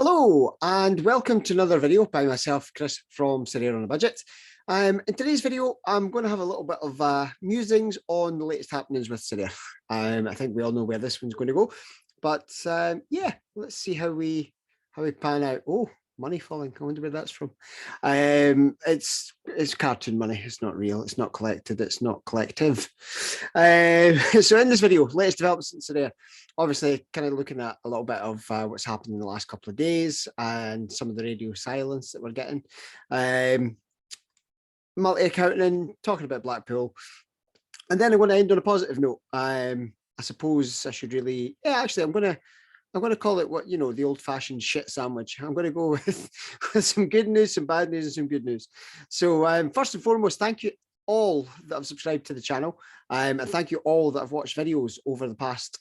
Hello and welcome to another video by myself, Chris from Sorare on a Budget. In today's video, I'm going to have a little bit of musings on the latest happenings with Sorare. I think we all know where this one's going to go, but yeah, let's see how we pan out. Oh, money falling! I wonder where that's from. It's cartoon money. It's not real. It's not collected. It's not collective. So in this video, latest developments in Sorare. Obviously, kind of looking at a little bit of what's happened in the last couple of days and some of the radio silence that we're getting. Multi-accounting, talking about Blackpool. And then I'm going to end on a positive note. I suppose I should really, actually, I'm going to call it what, the old-fashioned shit sandwich. I'm going to go with some good news, some bad news, and some good news. So first and foremost, thank you all that have subscribed to the channel. And thank you all that have watched videos over the past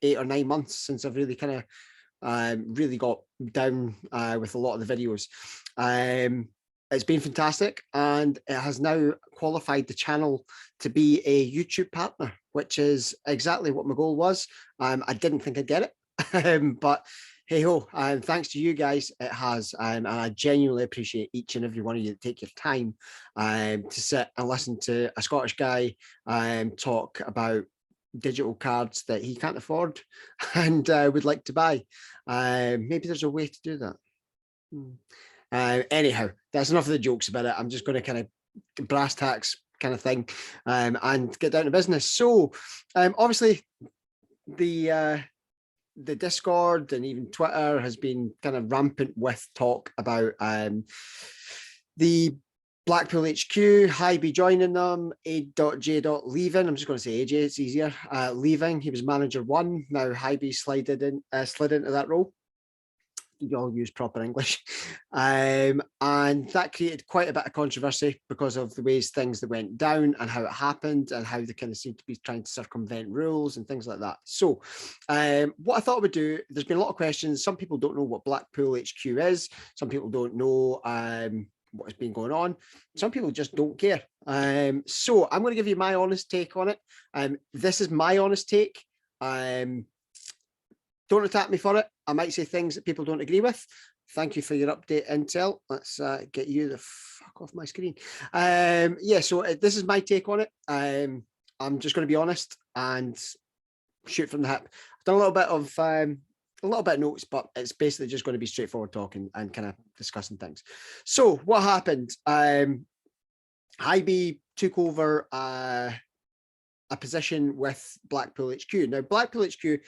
8 or 9 months since I've really kind of really got down with a lot of the videos. It's been fantastic, and it has now qualified the channel to be a YouTube partner, which is exactly what my goal was. I didn't think I'd get it, but hey ho, thanks to you guys, it has. And I genuinely appreciate each and every one of you that take your time to sit and listen to a Scottish guy talk about digital cards that he can't afford and would like to buy. Maybe there's a way to do that. Anyhow, that's enough of the jokes about it. I'm just going to kind of brass tacks kind of thing and get down to business. So obviously the Discord and even Twitter has been kind of rampant with talk about the Blackpool HQ, Hybe joining them, A.J. leaving. I'm just going to say AJ, it's easier. Leaving. He was manager 1. Now Hybe slid into that role. You all use proper English. And that created quite a bit of controversy because of the ways things that went down and how it happened and how they kind of seem to be trying to circumvent rules and things like that. So what I thought I would do, there's been a lot of questions. Some people don't know what Blackpool HQ is. Some people don't know what has been going on. Some people just don't care. So I'm going to give you my honest take on it. This is my honest take. Don't attack me for it. I might say things that people don't agree with. Thank you for your update, Intel. Let's get you the fuck off my screen. Yeah, so this is my take on it. I'm just going to be honest and shoot from the hip. I've done a little bit of notes, but it's basically just going to be straightforward talking and kind of discussing things. So what happened? Hybe took over a position with Blackpool HQ. Now, Blackpool HQ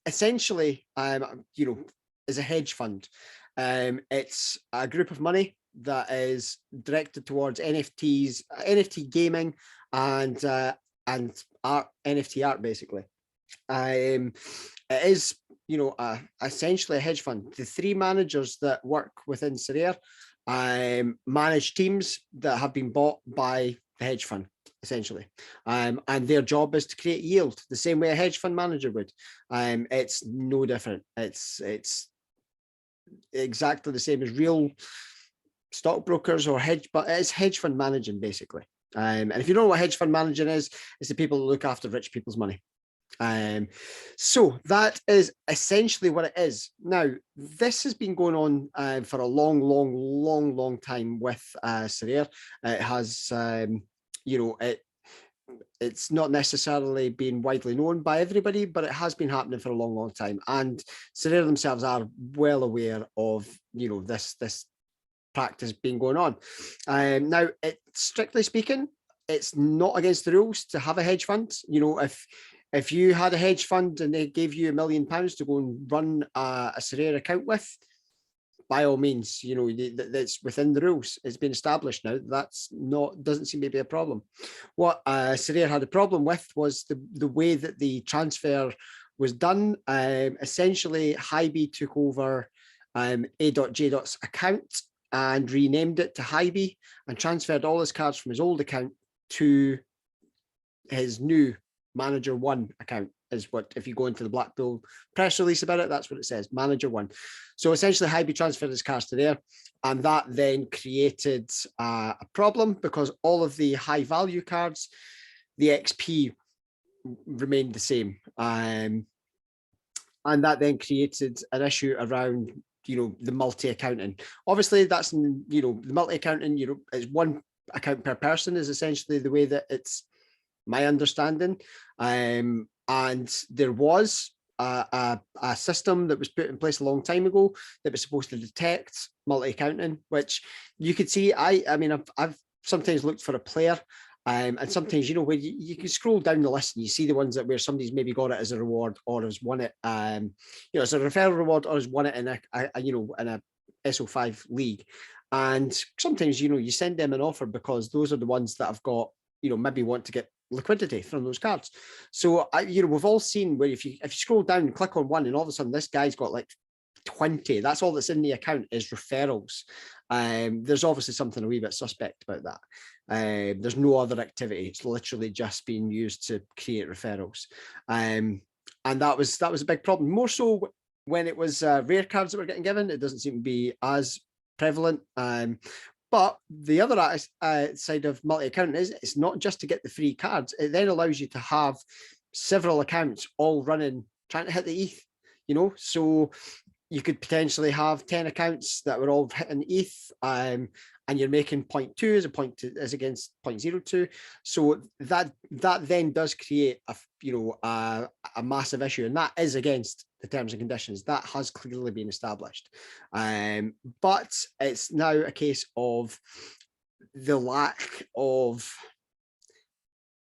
essentially, is a hedge fund. It's a group of money that is directed towards NFTs, NFT gaming, and art, NFT art, basically. It is, essentially a hedge fund. The 3 managers that work within Sorare manage teams that have been bought by the hedge fund, essentially, and their job is to create yield the same way a hedge fund manager would. It's no different. It's exactly the same as real stockbrokers or but it's hedge fund managing, basically. And if you don't know what hedge fund managing is, it's the people that look after rich people's money. So that is essentially what it is. Now, this has been going on for a long time with Sorare. It has, it's not necessarily been widely known by everybody, but it has been happening for a long time. And Sorare themselves are well aware of, this practice being going on. Now, strictly speaking, it's not against the rules to have a hedge fund. If you had a hedge fund and they gave you £1 million to go and run a Sorare account with, by all means, that's within the rules. It's been established now. Doesn't seem to be a problem. What Sorare had a problem with was the way that the transfer was done. Essentially, Hybe took over A.J.'s account and renamed it to Hybe and transferred all his cards from his old account to his new Manager 1 account. Is what, if you go into the Blackpool press release about it, that's what it says, Manager 1. So essentially, Hybe transferred his cards to there, and that then created a problem because all of the high value cards, the XP remained the same. And that then created an issue around, the multi-accounting. Obviously, that's, the multi-accounting, is one account per person is essentially the way that it's my understanding. And there was a system that was put in place a long time ago that was supposed to detect multi-accounting, which you could see. I mean, I've sometimes looked for a player, and sometimes, where you can scroll down the list and you see the ones that where somebody's maybe got it as a reward or has won it, as a referral reward, or has won it in a SO5 league. And sometimes, you send them an offer because those are the ones that have got, maybe want to get liquidity from those cards. So we've all seen where if you scroll down and click on one, and all of a sudden this guy's got like 20, that's all that's in the account is referrals. There's obviously something a wee bit suspect about that. There's no other activity. It's literally just being used to create referrals. And that was a big problem, more so when it was rare cards that were getting given. It doesn't seem to be as prevalent. But the other side of multi-accounting is it's not just to get the free cards. It then allows you to have several accounts all running, trying to hit the ETH, so you could potentially have 10 accounts that were all hitting ETH, and you're making 0.2 as a point as against 0.02. So that then does create a massive issue, and that is against the terms and conditions. That has clearly been established. But it's now a case of the lack of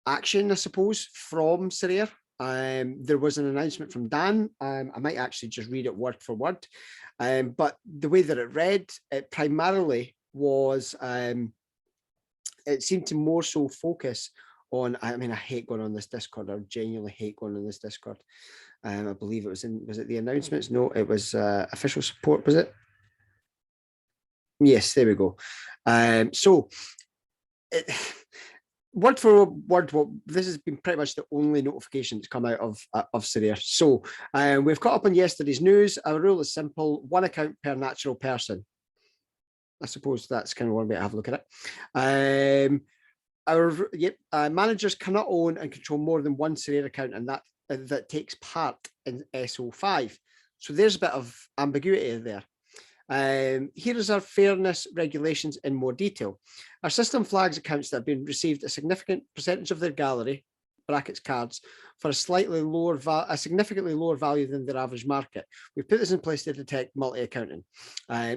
action, I suppose, from Sorare. There was an announcement from Dan. I might actually just read it word for word. But the way that it read, it primarily was, it seemed to more so focus on, I mean, I hate going on this Discord. I genuinely hate going on this Discord. I believe it was it the announcements? No, it was official support, was it? Yes, there we go. So word for word, this has been pretty much the only notification that's come out of Sorare. So we've caught up on yesterday's news. Our rule is simple: one account per natural person. I suppose that's kind of one way to have a look at it. Managers cannot own and control more than one Sorare account, and that takes part in SO5. So there's a bit of ambiguity there. Here is our fairness regulations in more detail. Our system flags accounts that have been received a significant percentage of their gallery (brackets cards) for a significantly lower value than their average market. We've put this in place to detect multi-accounting.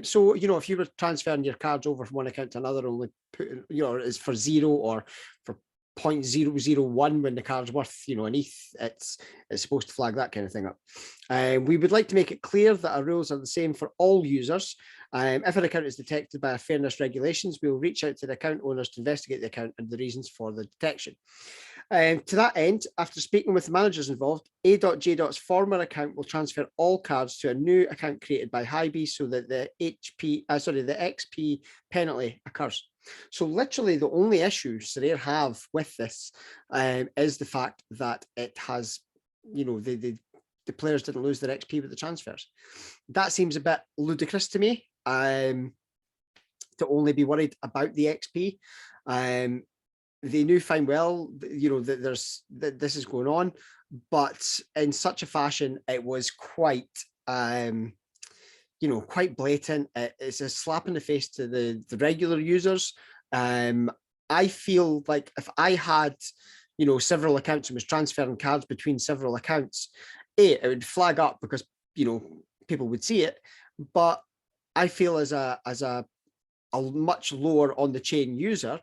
So if you were transferring your cards over from one account to another, only put is for 0 or for 0.001 when the card's worth an ETH, it's supposed to flag that kind of thing up. We would like to make it clear that our rules are the same for all users. If an account is detected by our fairness regulations, we will reach out to the account owners to investigate the account and the reasons for the detection. To that end, after speaking with the managers involved, A.J.'s former account will transfer all cards to a new account created by Hybe so that the XP penalty occurs. So literally the only issue Sorare have with this is the fact that it has, the players didn't lose their XP with the transfers. That seems a bit ludicrous to me, to only be worried about the XP. They knew fine well, that this is going on, but in such a fashion, it was quite, quite blatant. It's a slap in the face to the regular users. I feel like if I had, several accounts and was transferring cards between several accounts, it would flag up because, people would see it. But I feel as a much lower on the chain user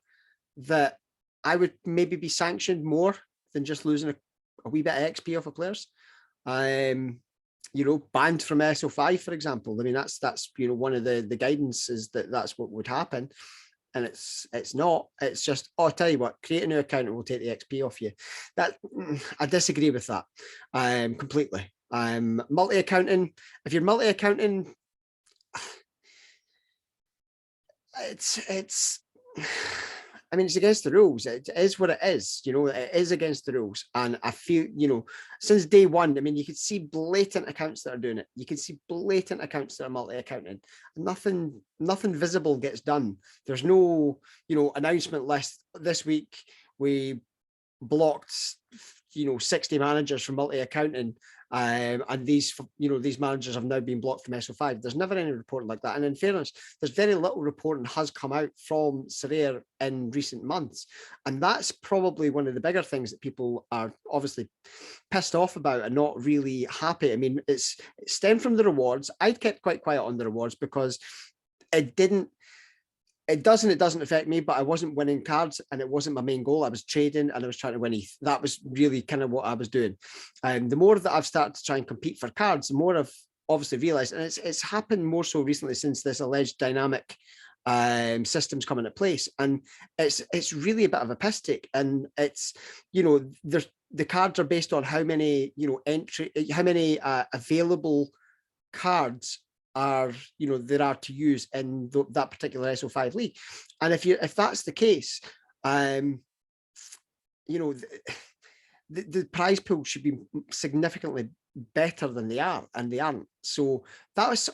that I would maybe be sanctioned more than just losing a wee bit of XP off of players. Banned from SO5, for example. I mean, that's one of the guidance is that's what would happen. And it's not. It's just, I'll tell you what, create a new account and we'll take the XP off you. That I disagree with that completely. Multi-accounting, if you're multi-accounting, it's I mean, it's against the rules. It is what it is. It is against the rules. And I feel, since day one, I mean, you could see blatant accounts that are doing it. You can see blatant accounts that are multi-accounting. Nothing visible gets done. There's no, announcement list. This week, we blocked, 60 managers from multi-accounting. and these managers have now been blocked from SO5. There's never any reporting like that. And in fairness, there's very little reporting has come out from Sorare in recent months. And that's probably one of the bigger things that people are obviously pissed off about and not really happy. I mean, it stemmed from the rewards. I'd kept quite quiet on the rewards because it doesn't affect me, but I wasn't winning cards and it wasn't my main goal. I was trading and I was trying to win ETH. That was really kind of what I was doing. And the more that I've started to try and compete for cards, the more I've obviously realized, and it's happened more so recently since this alleged dynamic systems come into place. And it's really a bit of a piss take. And it's, there's the cards are based on how many, available cards there are to use in that particular SO5 league. And if that's the case, the prize pool should be significantly better than they are, and they aren't. So that was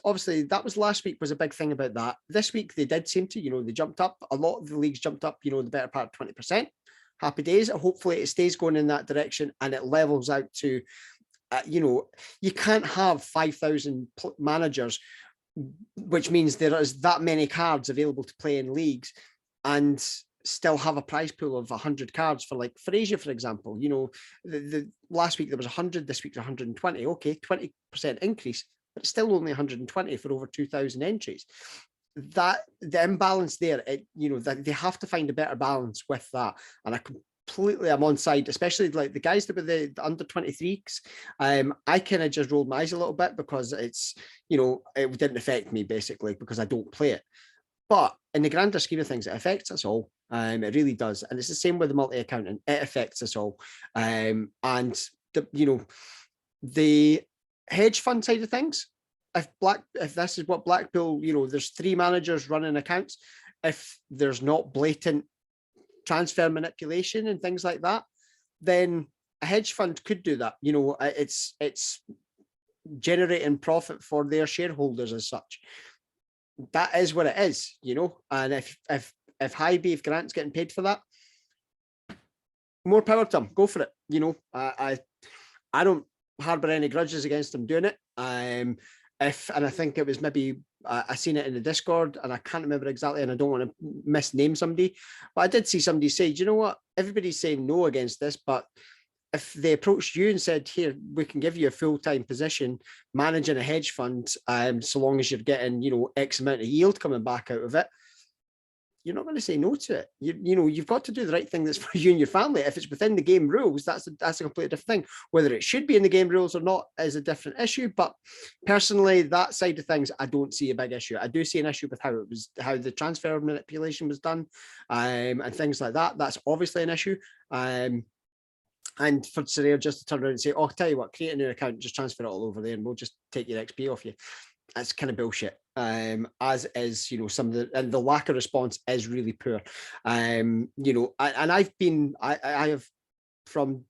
last week was a big thing about that. This week they did seem to, they jumped up. A lot of the leagues jumped up, the better part of 20%. Happy days. Hopefully it stays going in that direction and it levels out to you can't have 5,000 managers, which means there is that many cards available to play in leagues and still have a prize pool of 100 cards for Asia, for example. The last week there was 100, this week there's 120. Okay, 20% increase, but it's still only 120 for over 2,000 entries. That the imbalance there, that they have to find a better balance with that. And I'm on side, especially like the guys that were the under 23s. I kind of just rolled my eyes a little bit because it's, it didn't affect me basically because I don't play it. But in the grander scheme of things, it affects us all. It really does. And it's the same with the multi-accounting. It affects us all. And the hedge fund side of things, if this is what Blackpool, there's 3 managers running accounts. If there's not blatant transfer manipulation and things like that, then a hedge fund could do that. It's generating profit for their shareholders as such. That is what it is, and if High-Beef Grant's getting paid for that, more power to him. Go for it. I don't harbor any grudges against him doing it. And I think it was maybe I seen it in the Discord and I can't remember exactly, and I don't want to misname somebody, but I did see somebody say, you know what, everybody's saying no against this, but if they approached you and said, here, we can give you a full-time position managing a hedge fund, so long as you're getting, X amount of yield coming back out of it, you're not going to say no to it. You've got to do the right thing that's for you and your family. If it's within the game rules, that's a completely different thing. Whether it should be in the game rules or not is a different issue. But personally, that side of things, I don't see a big issue. I do see an issue with how the transfer manipulation was done, and things like that. That's obviously an issue. And for Sorare just to turn around and say, oh, I'll tell you what, create a new account, just transfer it all over there and we'll just take your XP off you. That's kind of bullshit. As is, some of the lack of response is really poor. I have for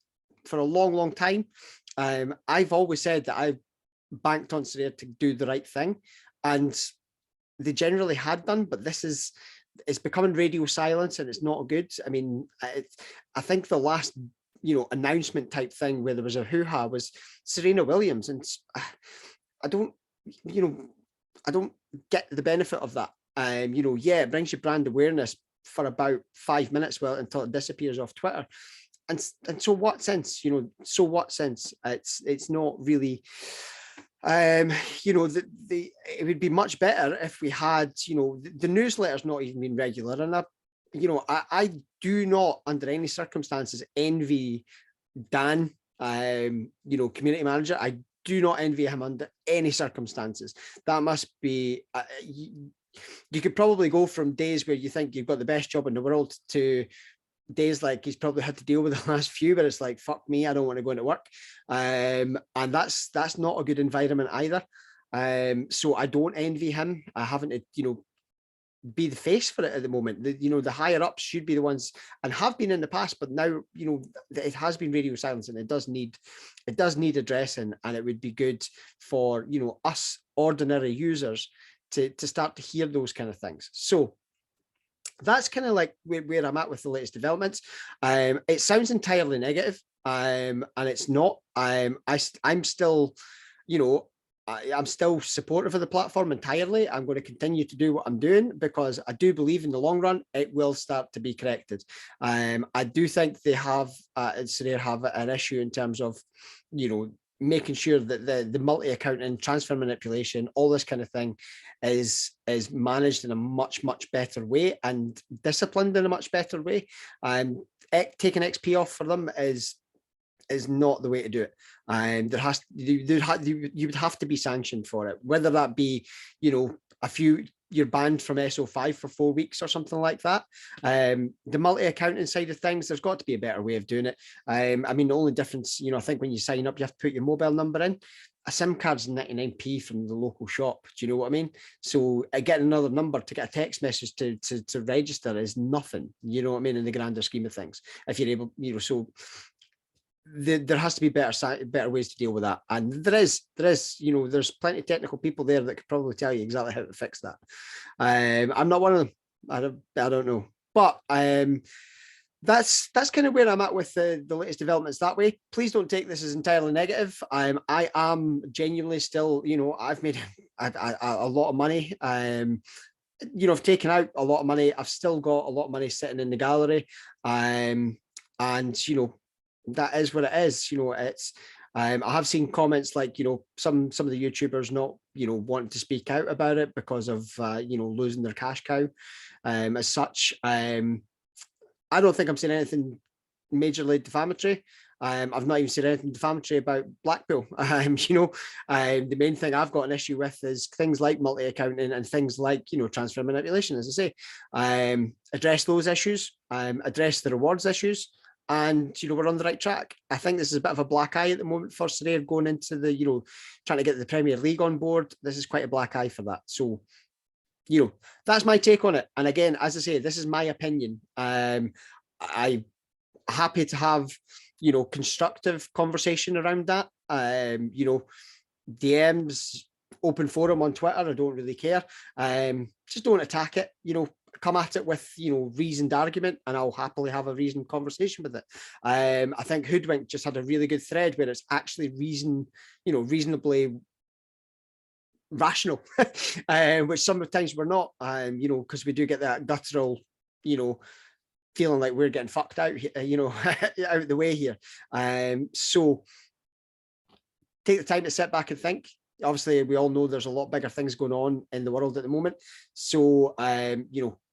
a long time, I've always said that I've banked on Sorare to do the right thing, and they generally had done, but it's becoming radio silence and it's not good. I mean, I think the last announcement type thing where there was a hoo-ha was Serena Williams, and I don't get the benefit of that. Yeah, it brings you brand awareness for about 5 minutes, until it disappears off Twitter. And so what sense? So what sense? It's not really. It would be much better if we had, the newsletter's not even been regular, and I do not, under any circumstances, envy Dan, community manager. I do not envy him under any circumstances. That must be, you could probably go from days where you think you've got the best job in the world to days like he's probably had to deal with the last few, but it's like, fuck me, I don't want to go into work. And that's not a good environment either. So I don't envy him. I haven't, be the face for it at the moment. The higher ups should be the ones, and have been in the past, but now it has been radio silence, and it does need addressing, and it would be good for us ordinary users to start to hear those kind of things. So that's kind of like where I'm at with the latest developments. It sounds entirely negative. and it's not. I'm still, you know, I'm still supportive of the platform entirely. I'm going to continue to do what I'm doing because I do believe in the long run it will start to be corrected. I do think they have Sorare have an issue in terms of, making sure that the multi-accounting, transfer manipulation, all this kind of thing is managed in a much better way and disciplined in a much better way. Taking XP off for them is not the way to do it. And you would have to be sanctioned for it, whether that be, you're banned from SO5 for 4 weeks or something like that. The multi-accounting side of things, there's got to be a better way of doing it. I mean, the only difference, I think when you sign up, you have to put your mobile number in. A SIM card's 99p from the local shop. Do you know what I mean? So getting another number to get a text message to register is nothing. You know what I mean? In the grander scheme of things, if you're able, so there has to be better ways to deal with that, and there's plenty of technical people there that could probably tell you exactly how to fix that. I'm not one of them. I don't know, but that's kind of where I'm at with the latest developments that way. Please don't take this as entirely negative. I am genuinely still, I've made a lot of money. I've taken out a lot of money. I've still got a lot of money sitting in the gallery, and that is what it is. It's I have seen comments like, some of the YouTubers not, wanting to speak out about it because of, losing their cash cow. As such, I don't think I'm saying anything majorly defamatory. I've not even said anything defamatory about Blackpool. The main thing I've got an issue with is things like multi-accounting and things like, transfer manipulation, as I say. Address those issues, address the rewards issues, and we're on the right track. I think this is a bit of a black eye at the moment for Sorare going into the, trying to get the Premier League on board. This is quite a black eye for that. So, that's my take on it. And again, as I say, this is my opinion. I'm happy to have, constructive conversation around that. DMs, open forum on Twitter, I don't really care. Just don't attack it. Come at it with reasoned argument, and I'll happily have a reasoned conversation with it. I think Hoodwink just had a really good thread where it's actually reasonably rational, which sometimes we're not, because we do get that guttural, feeling like we're getting fucked out, out the way here. So take the time to sit back and think. Obviously, we all know there's a lot bigger things going on in the world at the moment. So,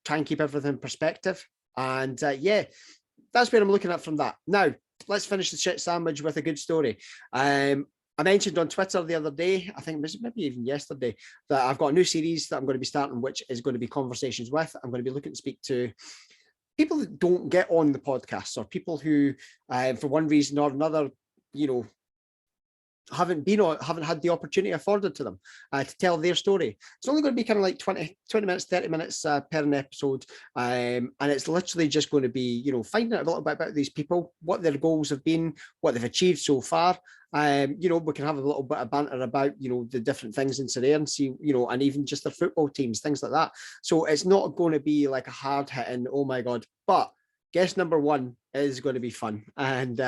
try and keep everything in perspective. And that's where I'm looking at from that. Now, let's finish the shit sandwich with a good story. I mentioned on Twitter the other day, I think it was maybe even yesterday, that I've got a new series that I'm going to be starting, which is going to be Conversations With. I'm going to be looking to speak to people that don't get on the podcast, or people who, for one reason or another, haven't had the opportunity afforded to them to tell their story. It's only going to be kind of like 20 minutes, 30 minutes per an episode. And it's literally just going to be, finding out a little bit about these people, what their goals have been, what they've achieved so far. We can have a little bit of banter about, the different things in Sorare and see, and even just their football teams, things like that. So it's not going to be like a hard hitting, oh my God, but guest number one is going to be fun, and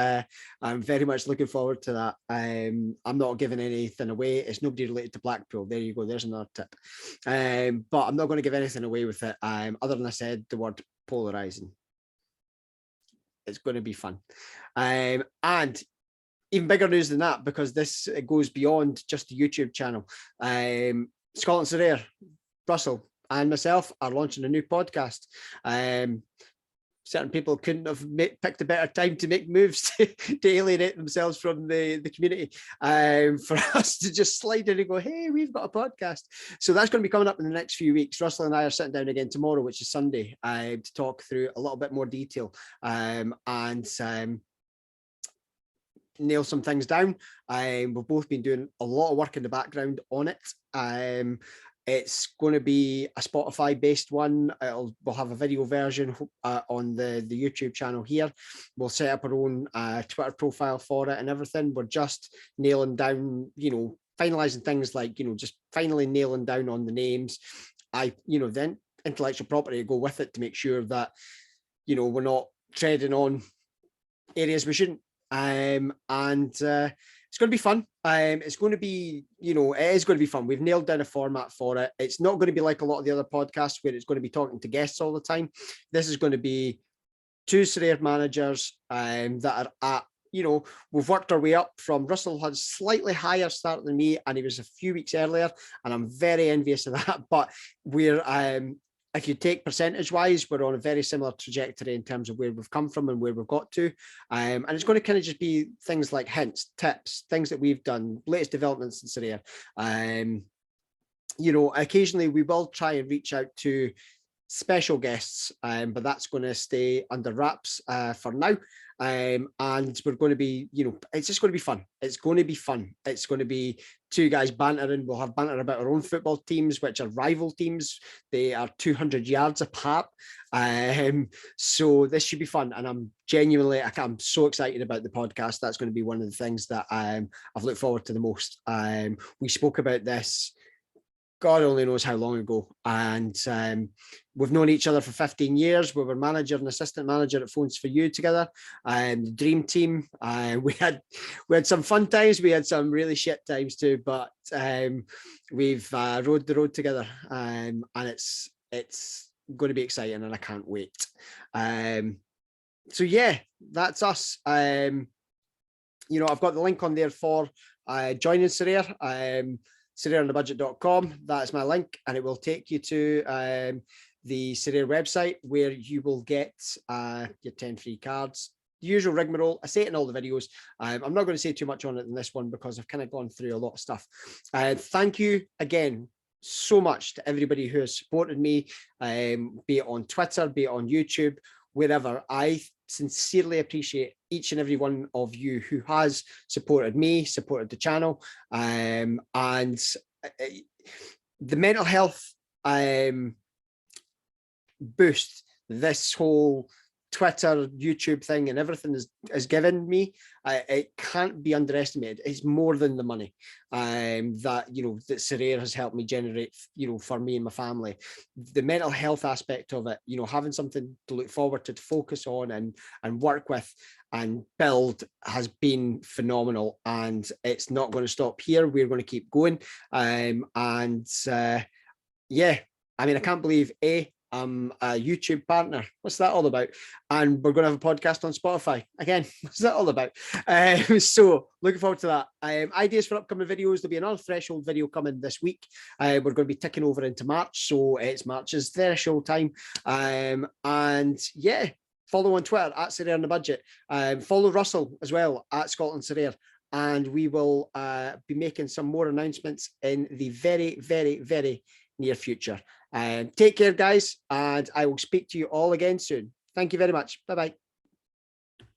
I'm very much looking forward to that. I'm not giving anything away. It's nobody related to Blackpool. There you go. There's another tip. But I'm not going to give anything away with it. Other than I said the word polarizing. It's going to be fun. And even bigger news than that, because this goes beyond just the YouTube channel. ScotlandSorare, Russell, and myself are launching a new podcast. Certain people couldn't have picked a better time to make moves to alienate themselves from the community, for us to just slide in and go, hey, we've got a podcast. So that's going to be coming up in the next few weeks. Russell and I are sitting down again tomorrow, which is Sunday, to talk through a little bit more detail, and nail some things down. We've both been doing a lot of work in the background on it. It's going to be a Spotify-based one. We'll have a video version on the YouTube channel here. We'll set up our own Twitter profile for it and everything. We're just nailing down, finalising things like, just finally nailing down on the names. Then intellectual property to go with it to make sure that, we're not treading on areas we shouldn't. It's going to be fun. It's going to be, it is going to be fun. We've nailed down a format for it. It's not going to be like a lot of the other podcasts where it's going to be talking to guests all the time. This is going to be two Sorare managers that are at, we've worked our way up from Russell had slightly higher start than me, and he was a few weeks earlier, and I'm very envious of that. But we're if you take percentage wise, we're on a very similar trajectory in terms of where we've come from and where we've got to. And it's going to kind of just be things like hints, tips, things that we've done, latest developments in Sorare. Occasionally we will try and reach out to special guests, but that's going to stay under wraps for now. And we're going to be, it's just going to be fun. It's going to be fun. It's going to be two guys bantering. We'll have banter about our own football teams, which are rival teams. They are 200 yards apart. So this should be fun. And I'm so excited about the podcast. That's going to be one of the things that I've looked forward to the most. We spoke about this, God only knows how long ago. And we've known each other for 15 years. We were manager and assistant manager at Phones for You together. The dream team. We had some fun times. We had some really shit times too, but we've rode the road together. And it's going to be exciting, and I can't wait. So yeah, that's us. I've got the link on there for joining Sorare. SorareOnTheBudget.com. That's my link, and it will take you to the Sorare website, where you will get your 10 free cards. The usual rigmarole. I say it in all the videos. I'm not going to say too much on it in this one because I've kind of gone through a lot of stuff. Thank you again so much to everybody who has supported me, be it on Twitter, be it on YouTube, wherever. I sincerely appreciate each and every one of you who has supported me, supported the channel, and the mental health boost this whole Twitter, YouTube thing and everything has given me, it can't be underestimated. It's more than the money that Sorare has helped me generate, for me and my family. The mental health aspect of it, having something to look forward to focus on and work with and build has been phenomenal, and it's not going to stop here. We're going to keep going. Yeah, I mean, I can't believe I'm a YouTube partner. What's that all about? And we're going to have a podcast on Spotify. Again, what's that all about? So looking forward to that. Ideas for upcoming videos. There'll be another threshold video coming this week. We're going to be ticking over into March. So it's March's threshold time. And yeah, follow on Twitter at Sorare on the Budget. Follow Russell as well at ScotlandSorare. And we will be making some more announcements in the very, very, very near future. Take care, guys, and I will speak to you all again soon. Thank you very much. Bye-bye.